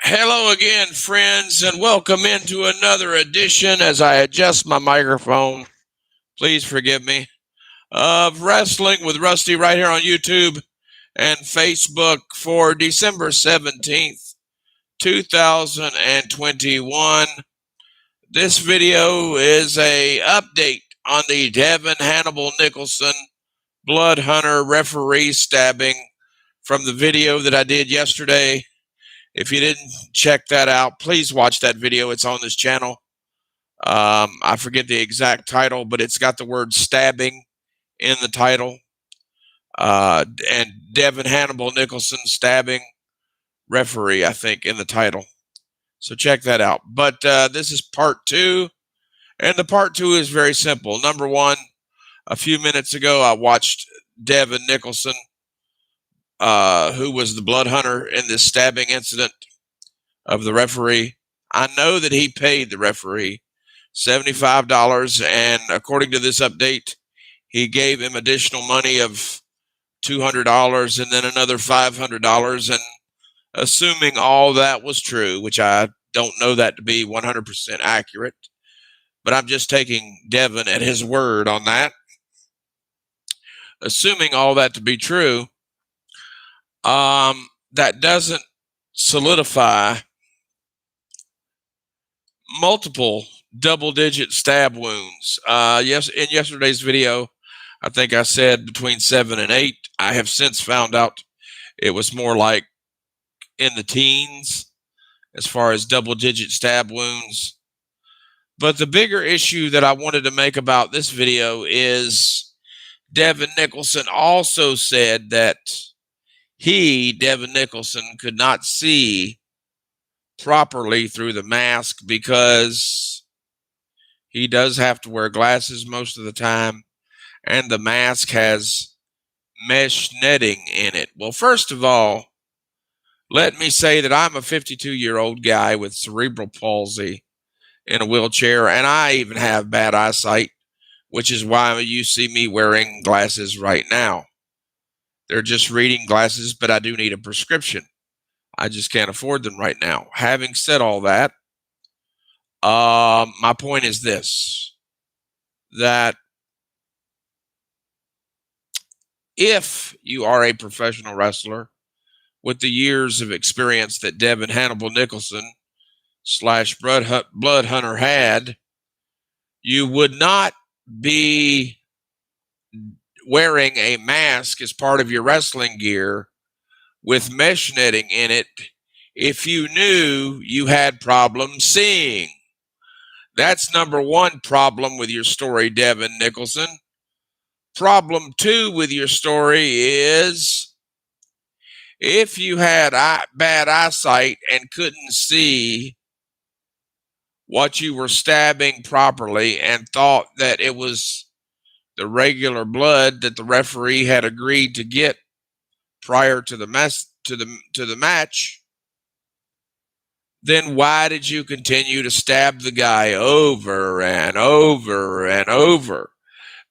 Hello again, friends, and welcome into another edition as I adjust my microphone. Please forgive me. Of Wrestling with Rusty right here on YouTube and Facebook for December 17th, 2021. This video is a update on the Devon Nicholson Blood Hunter referee stabbing from the video that I did yesterday. If you didn't check that out, please watch that video. It's on this channel. I forget the exact title, but it's got the word stabbing in the title. And Devon Nicholson stabbing referee, I think, in the title. So check that out. But this is part 2. And the part 2 is very simple. Number 1, a few minutes ago, I watched Devon Nicholson, who was the blood hunter in this stabbing incident of the referee. I know that he paid the referee $75, and according to this update, he gave him additional money of $200 and then another $500. And assuming all that was true, which I don't know that to be 100% accurate, but I'm just taking Devon at his word on that. Assuming all that to be true, that doesn't solidify multiple double-digit stab wounds. Yes, in yesterday's video, I think I said between 7 and 8. I have since found out it was more like in the teens as far as double-digit stab wounds. But the bigger issue that I wanted to make about this video is Devon Nicholson also said that he, Devon Nicholson, could not see properly through the mask because he does have to wear glasses most of the time, and the mask has mesh netting in it. Well, first of all, let me say that I'm a 52-year-old guy with cerebral palsy in a wheelchair, and I even have bad eyesight, which is why you see me wearing glasses right now. They're just reading glasses, but I do need a prescription. I just can't afford them right now. Having said all that, my point is this, that if you are a professional wrestler with the years of experience that Devon Nicholson / Blood Hunter had, you would not be wearing a mask as part of your wrestling gear with mesh netting in it if you knew you had problems seeing. That's number 1 problem with your story, Devon Nicholson. Problem 2 with your story is if you had bad eyesight and couldn't see what you were stabbing properly and thought that it was the regular blood that the referee had agreed to get prior to the match, then why did you continue to stab the guy over and over and over?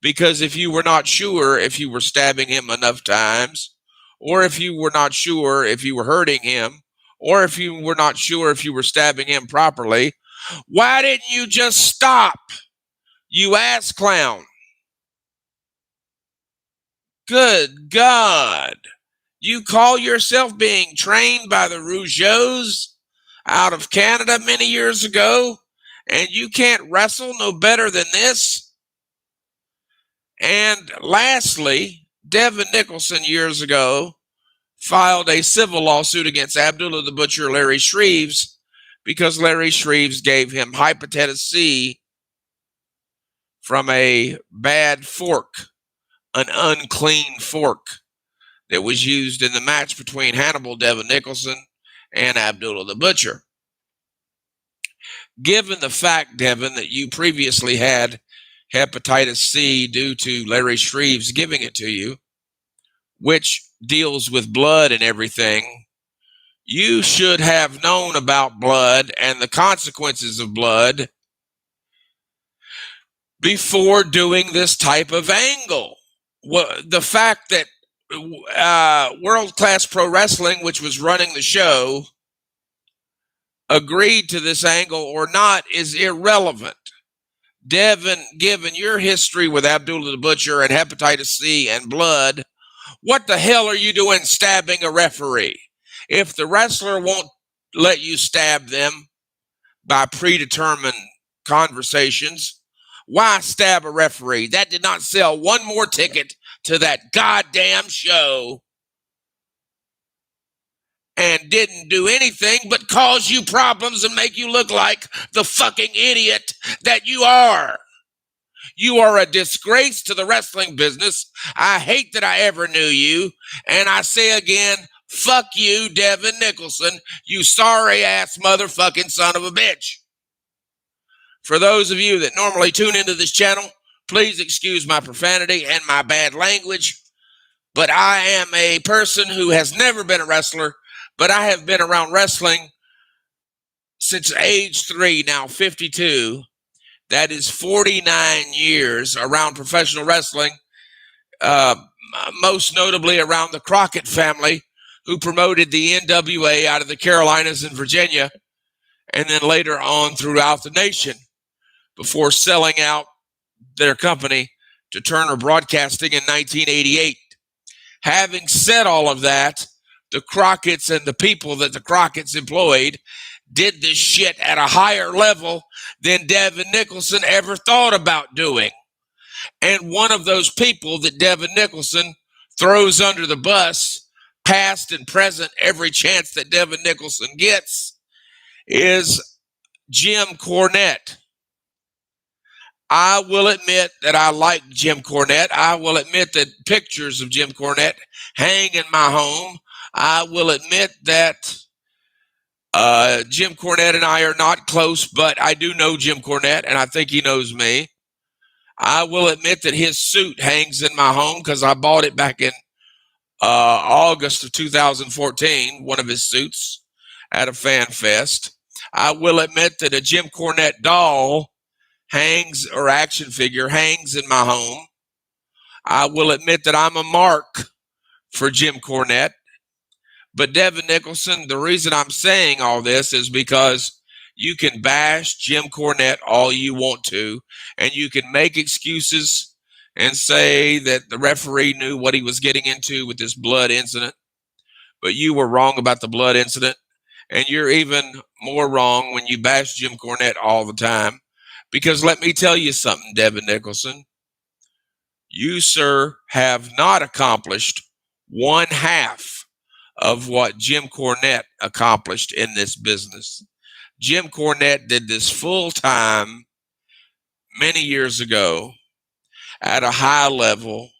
Because if you were not sure if you were stabbing him enough times, or if you were not sure if you were hurting him, or if you were not sure if you were stabbing him properly, why didn't you just stop, you ass clown? Good God. You call yourself being trained by the Rougeaus out of Canada many years ago, and you can't wrestle no better than this? And lastly, Devon Nicholson years ago filed a civil lawsuit against Abdullah the Butcher, Larry Shreves, because Larry Shreves gave him hepatitis C from a bad fork, an unclean fork that was used in the match between Devon Nicholson and Abdullah the Butcher. Given the fact, Devon, that you previously had hepatitis C due to Larry Shreves giving it to you, which deals with blood and everything, you should have known about blood and the consequences of blood before doing this type of angle. The fact that World Class Pro Wrestling, which was running the show, agreed to this angle or not is irrelevant. Devon, given your history with Abdullah the Butcher and hepatitis C and blood, what the hell are you doing stabbing a referee? If the wrestler won't let you stab them by predetermined conversations, why stab a referee? That did not sell one more ticket to that goddamn show and didn't do anything but cause you problems and make you look like the fucking idiot that you are. You are a disgrace to the wrestling business. I hate that I ever knew you. And I say again, fuck you, Devon Nicholson, you sorry ass motherfucking son of a bitch. For those of you that normally tune into this channel, please excuse my profanity and my bad language. But I am a person who has never been a wrestler, but I have been around wrestling since age 3, now 52. That is 49 years around professional wrestling, most notably around the Crockett family, who promoted the NWA out of the Carolinas and Virginia, and then later on throughout the nation, before selling out their company to Turner Broadcasting in 1988. Having said all of that, the Crockett's and the people that the Crockett's employed did this shit at a higher level than Devon Nicholson ever thought about doing. And one of those people that Devon Nicholson throws under the bus, past and present, every chance that Devon Nicholson gets, is Jim Cornette. I will admit that I like Jim Cornette. I will admit that pictures of Jim Cornette hang in my home. I will admit that Jim Cornette and I are not close, but I do know Jim Cornette, and I think he knows me. I will admit that his suit hangs in my home because I bought it back in August of 2014, one of his suits at a fan fest. I will admit that a Jim Cornette doll hangs, or action figure, hangs in my home. I will admit that I'm a mark for Jim Cornette. But Devon Nicholson, the reason I'm saying all this is because you can bash Jim Cornette all you want to, and you can make excuses and say that the referee knew what he was getting into with this blood incident. But you were wrong about the blood incident, and you're even more wrong when you bash Jim Cornette all the time. Because let me tell you something, Devon Nicholson. You, sir, have not accomplished one half of what Jim Cornette accomplished in this business. Jim Cornette did this full time many years ago at a high level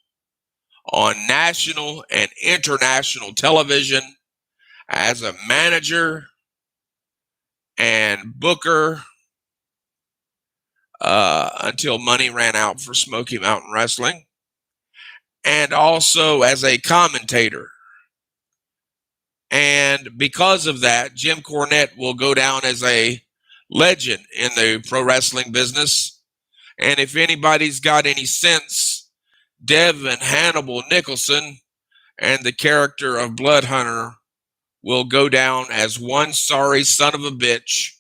on national and international television as a manager and booker until money ran out for Smoky Mountain Wrestling, and also as a commentator. And because of that, Jim Cornette will go down as a legend in the pro wrestling business. And if anybody's got any sense, Devon Hannibal Nicholson and the character of Blood Hunter will go down as one sorry son of a bitch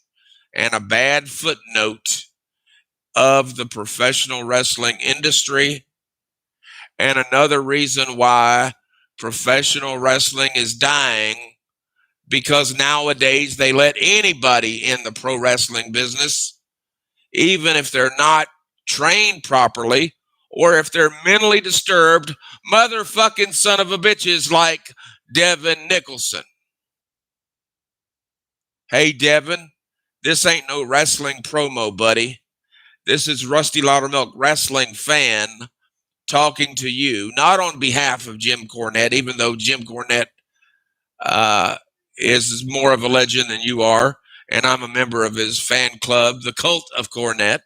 and a bad footnote of the professional wrestling industry, and another reason why professional wrestling is dying, because nowadays they let anybody in the pro wrestling business, even if they're not trained properly or if they're mentally disturbed motherfucking son of a bitches like Devon Nicholson. Hey, Devon, this ain't no wrestling promo, buddy. This is Rusty Loudermilk Wrestling Fan talking to you, not on behalf of Jim Cornette, even though Jim Cornette is more of a legend than you are, and I'm a member of his fan club, the Cult of Cornette.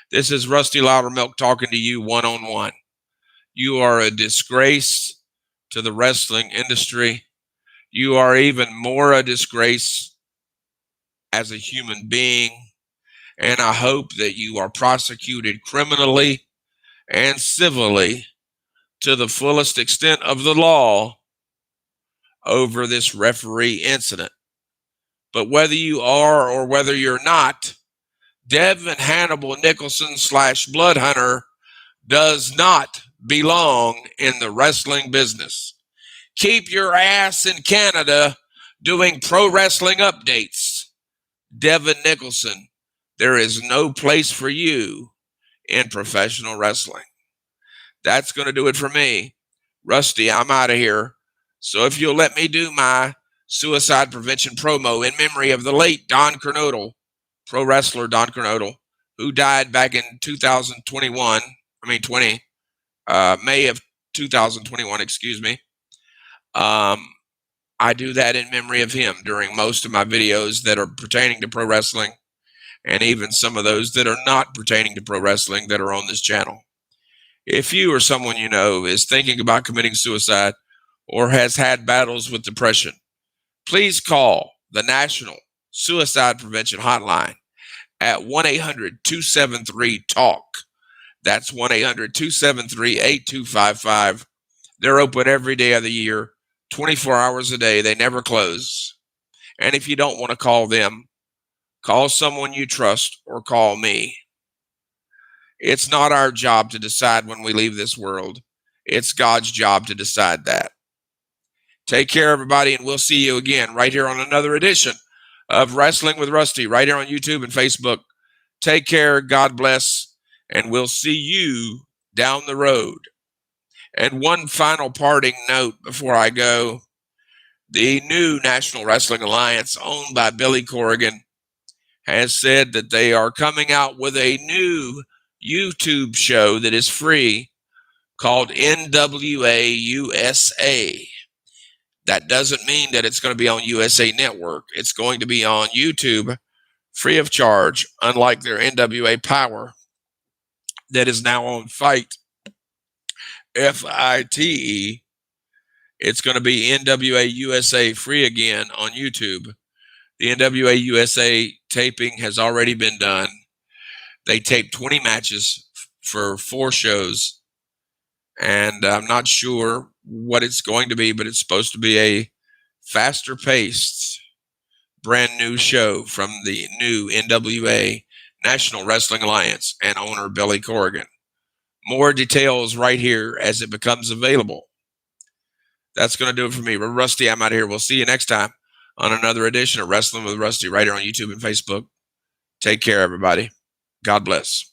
This is Rusty Loudermilk talking to you one-on-one. You are a disgrace to the wrestling industry. You are even more a disgrace as a human being. And I hope that you are prosecuted criminally and civilly to the fullest extent of the law over this referee incident. But whether you are or whether you're not, Devon Hannibal Nicholson / Blood Hunter does not belong in the wrestling business. Keep your ass in Canada doing pro wrestling updates. Devon Nicholson, there is no place for you in professional wrestling. That's going to do it for me. Rusty, I'm out of here. So if you'll let me do my suicide prevention promo in memory of the late Don Cornette, pro wrestler Don Cornette, who died back in 20, May of 2021, excuse me. I do that in memory of him during most of my videos that are pertaining to pro wrestling, and even some of those that are not pertaining to pro wrestling that are on this channel. If you or someone you know is thinking about committing suicide or has had battles with depression, please call the National Suicide Prevention Hotline at 1-800-273-TALK. That's 1-800-273-8255. They're open every day of the year, 24 hours a day. They never close. And if you don't want to call them, call someone you trust or call me. It's not our job to decide when we leave this world. It's God's job to decide that. Take care, everybody, and we'll see you again right here on another edition of Wrestling with Rusty, right here on YouTube and Facebook. Take care, God bless, and we'll see you down the road. And one final parting note before I go. The new National Wrestling Alliance, owned by Billy Corgan, has said that they are coming out with a new YouTube show that is free called NWA USA. That doesn't mean that it's going to be on USA Network. It's going to be on YouTube free of charge, unlike their NWA Power that is now on Fight, FITE. It's going to be NWA USA free again on YouTube. The NWA USA taping has already been done. They taped 20 matches for 4 shows, and I'm not sure what it's going to be, but it's supposed to be a faster paced, brand new show from the new NWA National Wrestling Alliance and owner Billy Corgan. More details right here as it becomes available. That's going to do it for me. Rusty, I'm out of here. We'll see you next time on another edition of Wrestling with Rusty right here on YouTube and Facebook. Take care, everybody. God bless.